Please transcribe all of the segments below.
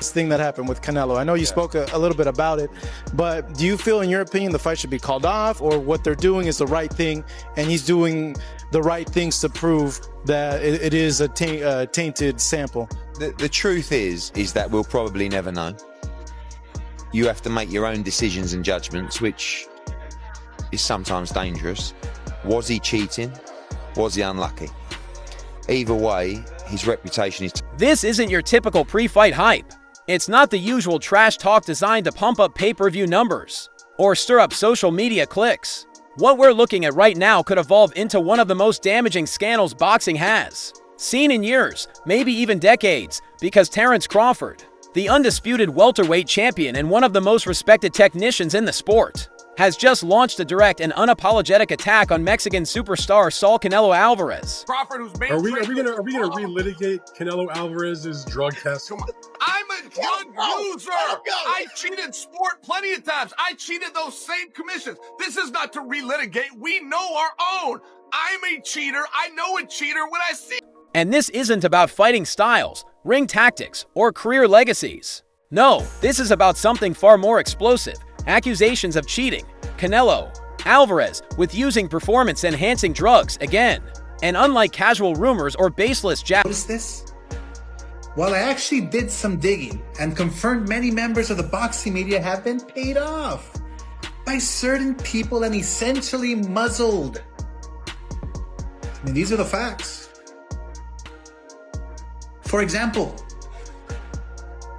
this thing that happened with Canelo. I know you spoke a little bit about it, but do you feel, in your opinion, the fight should be called off, or what they're doing is the right thing, and he's doing the right things to prove that it is a tainted sample? The truth is that we'll probably never know. You have to make your own decisions and judgments, which is sometimes dangerous. Was he cheating? Was he unlucky? Either way, his reputation is... This isn't your typical pre-fight hype. It's not the usual trash talk designed to pump up pay-per-view numbers or stir up social media clicks. What we're looking at right now could evolve into one of the most damaging scandals boxing has seen in years, maybe even decades, because Terence Crawford, the undisputed welterweight champion and one of the most respected technicians in the sport, has just launched a direct and unapologetic attack on Mexican superstar Saul Canelo Alvarez. Crawford, who's are we gonna relitigate Canelo Alvarez's drug test? Come on. I'm a drug user. I cheated sport plenty of times. I cheated those same commissions. This is not to relitigate. We know our own. I'm a cheater. I know a cheater when I see. And this isn't about fighting styles, ring tactics, or career legacies. No, this is about something far more explosive. Accusations of cheating. Canelo Alvarez with using performance-enhancing drugs again. And unlike casual rumors or baseless Notice this? Well, I actually did some digging and confirmed many members of the boxing media have been paid off by certain people and essentially muzzled. I mean, these are the facts. For example,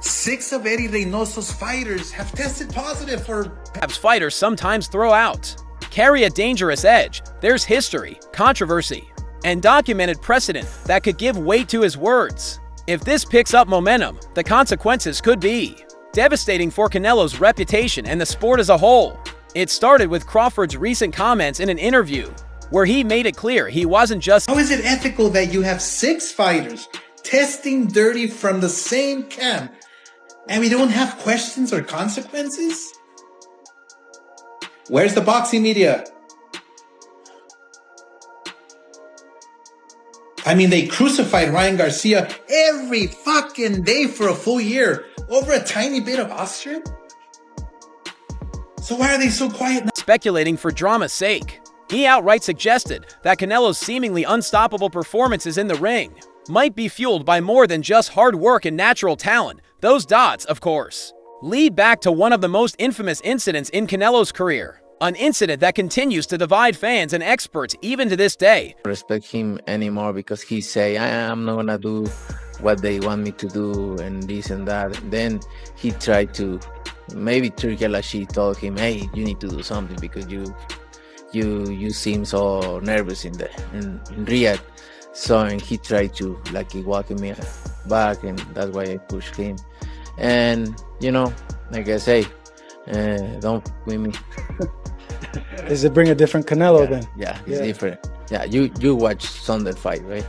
6 of Eddie Reynoso's fighters have tested positive for... Fighters sometimes throw out carry a dangerous edge. There's history, controversy, and documented precedent that could give weight to his words. If this picks up momentum, the consequences could be devastating for Canelo's reputation and the sport as a whole. It started with Crawford's recent comments in an interview, where he made it clear he wasn't just... How is it ethical that you have 6 fighters testing dirty from the same camp, and we don't have questions or consequences? Where's the boxing media? I mean, they crucified Ryan Garcia every fucking day for a full year over a tiny bit of ostrich. So why are they so quiet now? Speculating for drama's sake. He outright suggested that Canelo's seemingly unstoppable performances in the ring might be fueled by more than just hard work and natural talent. Those dots, of course, lead back to one of the most infamous incidents in Canelo's career. An incident that continues to divide fans and experts even to this day. Respect him anymore because he say, I'm not gonna do what they want me to do and this and that. And then he tried to, maybe Turki Al-Ashi told him, hey, you need to do something because you seem so nervous in Riyadh. So and he tried to like walk me back, and that's why I pushed him. And you know, like I say, don't win me. Does it bring a different Canelo then? Yeah, it's different. Yeah, you watch Saunders fight, right?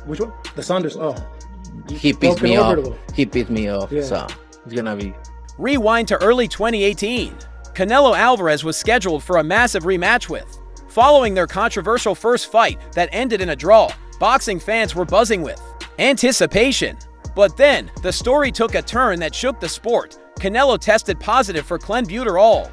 Which one? The Saunders. Oh, he pissed me off. He pissed me off. Yeah. So it's gonna be. Rewind to early 2018. Canelo Alvarez was scheduled for a massive rematch with. Following their controversial first fight that ended in a draw, boxing fans were buzzing with anticipation. But then, the story took a turn that shook the sport. Canelo tested positive for clenbuterol.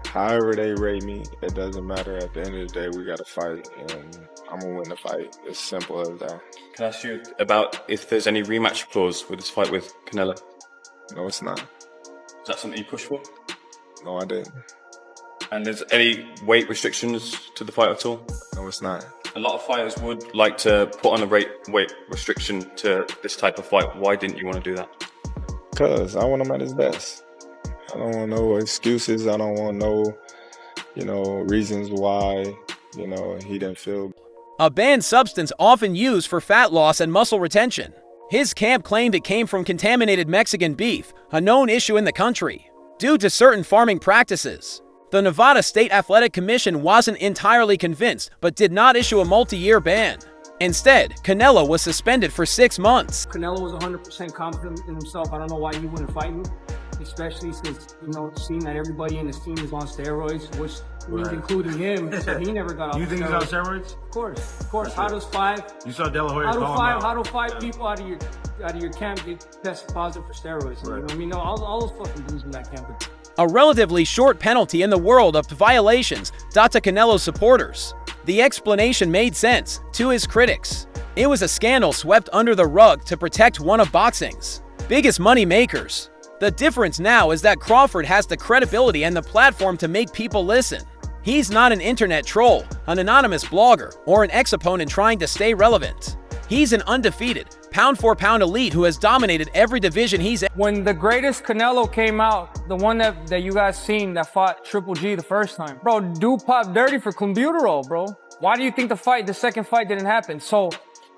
However they rate me, it doesn't matter. At the end of the day, we got to fight, and I'm going to win the fight. It's simple as that. Can I ask you about if there's any rematch clause with this fight with Canelo? No, it's not. Is that something you push for? No, I didn't. And there's any weight restrictions to the fight at all? No, it's not. A lot of fighters would like to put on a weight restriction to this type of fight. Why didn't you want to do that? Because I want him at his best. I don't want no excuses. I don't want no, reasons why, he didn't feel. A banned substance often used for fat loss and muscle retention. His camp claimed it came from contaminated Mexican beef, a known issue in the country, due to certain farming practices. The Nevada State Athletic Commission wasn't entirely convinced, but did not issue a multi-year ban. Instead, Canelo was suspended for 6 months. Canelo was 100% confident in himself. I don't know why he wouldn't fight me, especially since, seeing that everybody in his team is on steroids, which means including him, so he never got off. You think he's on steroids? Of course. How does 5? You saw De La Hoya call him out. How do 5 people out of your out of your camp get tested positive for steroids. You know what I mean? No, all those fucking dudes in that camp. A relatively short penalty in the world of violations. To Canelo's supporters, the explanation made sense to his critics. It was a scandal swept under the rug to protect one of boxing's biggest money makers. The difference now is that Crawford has the credibility and the platform to make people listen. He's not an internet troll, an anonymous blogger, or an ex-opponent trying to stay relevant. He's an undefeated, pound-for-pound elite who has dominated every division he's in. When the greatest Canelo came out, the one that you guys seen that fought Triple G the first time, bro, dude popped dirty for clenbuterol, bro. Why do you think the second fight didn't happen? So,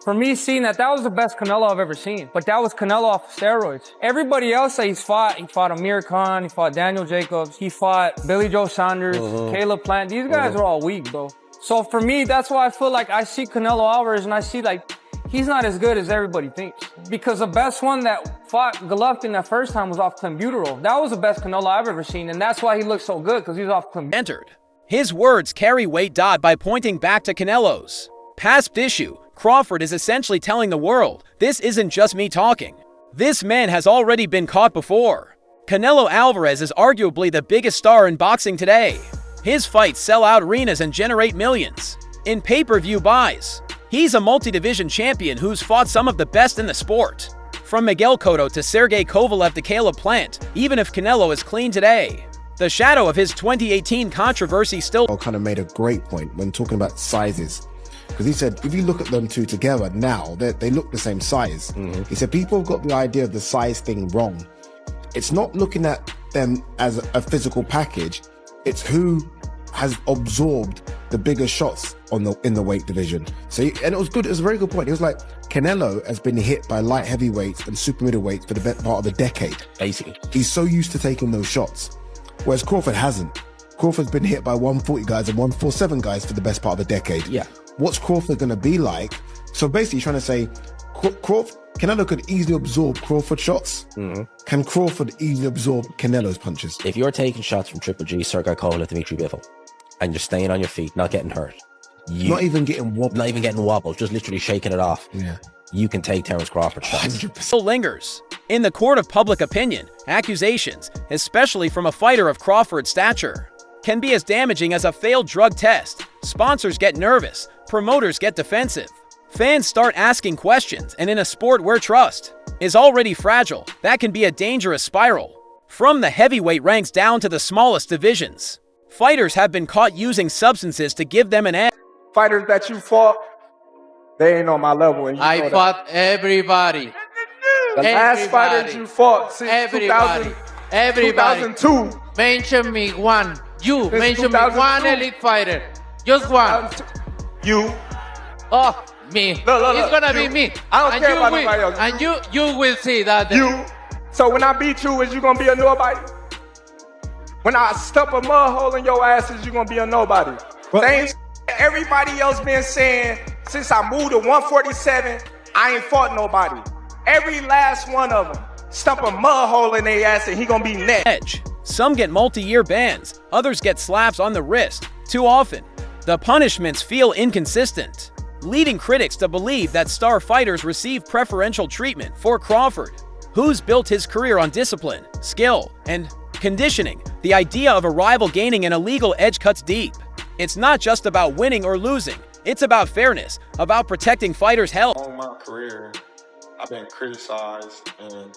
for me, seeing that was the best Canelo I've ever seen. But that was Canelo off of steroids. Everybody else that he fought Amir Khan, he fought Daniel Jacobs, he fought Billy Joe Saunders, Caleb Plant. These guys are all weak, bro. So for me, that's why I feel like I see Canelo Alvarez and I see like, he's not as good as everybody thinks. Because the best one that fought Golovkin that first time was off clenbuterol. That was the best Canelo I've ever seen, and that's why he looks so good, because he was off clenbuterol. Entered. His words carry weight. By pointing back to Canelo's past issue, Crawford is essentially telling the world, this isn't just me talking. This man has already been caught before. Canelo Alvarez is arguably the biggest star in boxing today. His fights sell out arenas and generate millions in pay-per-view buys. He's a multi-division champion who's fought some of the best in the sport. From Miguel Cotto to Sergey Kovalev to Caleb Plant, even if Canelo is clean today, the shadow of his 2018 controversy still kind of made a great point when talking about sizes. Because he said, if you look at them two together now, they look the same size. He said, people have got the idea of the size thing wrong. It's not looking at them as a physical package. It's who has absorbed the bigger shots in the weight division. So, and it was good. It was a very good point. He was like, Canelo has been hit by light heavyweights and super middleweights for the better part of the decade. Basically, he's so used to taking those shots, whereas Crawford hasn't. Crawford's been hit by 140 guys and 147 guys for the best part of the decade. Yeah. What's Crawford going to be like? So basically, trying to say, Canelo could easily absorb Crawford shots. Can Crawford easily absorb Canelo's punches? If you're taking shots from Triple G, Sergey Kovalev, Dimitri Bivol, and you're staying on your feet, not getting hurt, not even getting wobbled, just literally shaking it off. Yeah. You can take Terence Crawford shots. 100%. Still lingers. In the court of public opinion, accusations, especially from a fighter of Crawford's stature, can be as damaging as a failed drug test. Sponsors get nervous, promoters get defensive, fans start asking questions, and in a sport where trust is already fragile, that can be a dangerous spiral. From the heavyweight ranks down to the smallest divisions, fighters have been caught using substances to give them an edge. Fighters that you fought, they ain't on my level. And I fought everybody. The last fighters you fought since 2002. Mention me one. You mention me one elite fighter. Just one. You. Oh, me. It's gonna be me. I don't care about nobody else. And you will see that. You. So when I beat you, is you gonna be a nobody? When I stuff a mud hole in your ass, is you gonna be a nobody? Things everybody else been saying since I moved to 147, I ain't fought nobody. Every last one of them stump a mud hole in their ass and he gonna be next. Some get multi-year bans, others get slaps on the wrist. Too often, the punishments feel inconsistent, leading critics to believe that star fighters receive preferential treatment. For Crawford, who's built his career on discipline, skill, and conditioning, the idea of a rival gaining an illegal edge cuts deep. It's not just about winning or losing, it's about fairness, about protecting fighters' health. On my career, I've been criticized and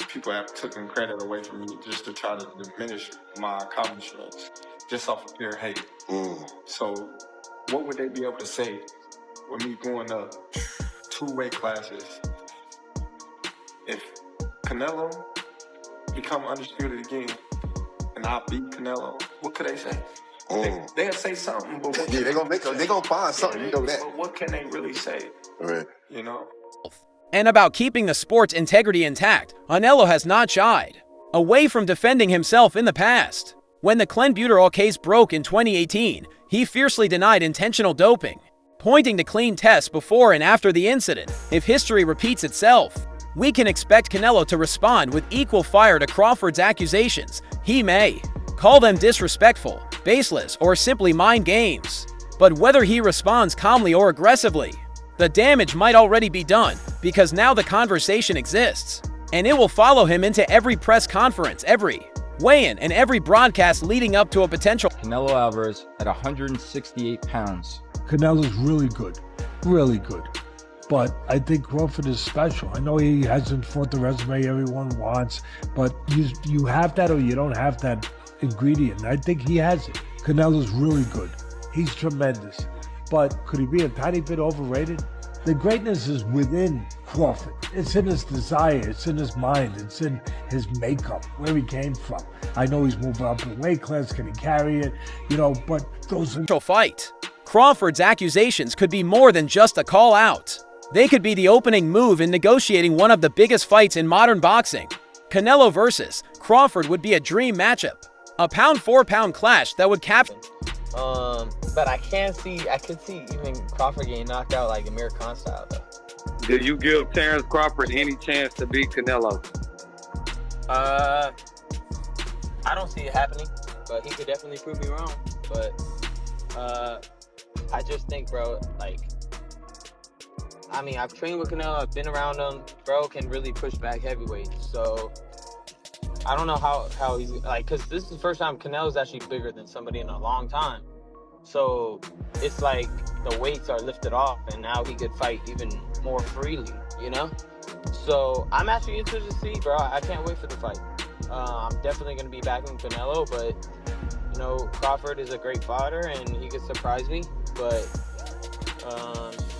people have taken credit away from me just to try to diminish my accomplishments just off of pure hate. So what would they be able to say with me going up 2 weight classes? If Canelo become undisputed again and I beat Canelo, what could they say? They'll say something, but what they're gonna find something, you know that. But what can they really say? Right. You know? And about keeping the sport's integrity intact, Canelo has not shied away from defending himself in the past. When the clenbuterol case broke in 2018, he fiercely denied intentional doping, pointing to clean tests before and after the incident. If history repeats itself, we can expect Canelo to respond with equal fire to Crawford's accusations. He may call them disrespectful, baseless, or simply mind games. But whether he responds calmly or aggressively The damage might already be done because now the conversation exists, and it will follow him into every press conference, every weigh-in, and every broadcast leading up to a potential. Canelo Alvarez at 168 pounds. Canelo's really good, really good. But I think Crawford is special. I know he hasn't fought the resume everyone wants, but you have that or you don't have that ingredient. I think he has it. Canelo's really good. He's tremendous. But could he be a tiny bit overrated? The greatness is within Crawford. It's in his desire, it's in his mind, it's in his makeup, where he came from. I know he's moving up in weight class, can he carry it? You know, but those are... Fight. Crawford's accusations could be more than just a call out. They could be the opening move in negotiating one of the biggest fights in modern boxing. Canelo versus Crawford would be a dream matchup. A pound-for-pound clash that would capture. But I could see even Crawford getting knocked out like Amir Khan style though. Do you give Terence Crawford any chance to beat Canelo? I don't see it happening, but he could definitely prove me wrong. But I just think, bro, like, I mean, I've trained with Canelo, I've been around him. Bro can really push back heavyweight. So I don't know how he's like, because this is the first time Canelo's actually bigger than somebody in a long time. So it's like the weights are lifted off, and now he could fight even more freely, you know? So I'm actually interested to see, bro. I can't wait for the fight. I'm definitely going to be backing Canelo, but, you know, Crawford is a great fighter, and he could surprise me, but...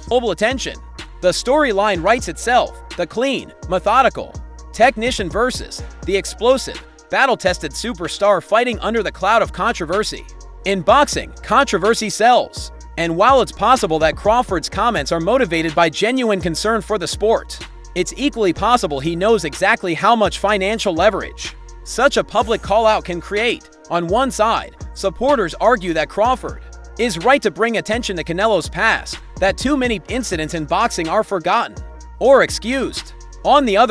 Global attention. The storyline writes itself. The clean, methodical technician versus the explosive, battle-tested superstar fighting under the cloud of controversy. In boxing, controversy sells. And while it's possible that Crawford's comments are motivated by genuine concern for the sport, it's equally possible he knows exactly how much financial leverage such a public call-out can create. On one side, supporters argue that Crawford is right to bring attention to Canelo's past, that too many incidents in boxing are forgotten or excused. On the other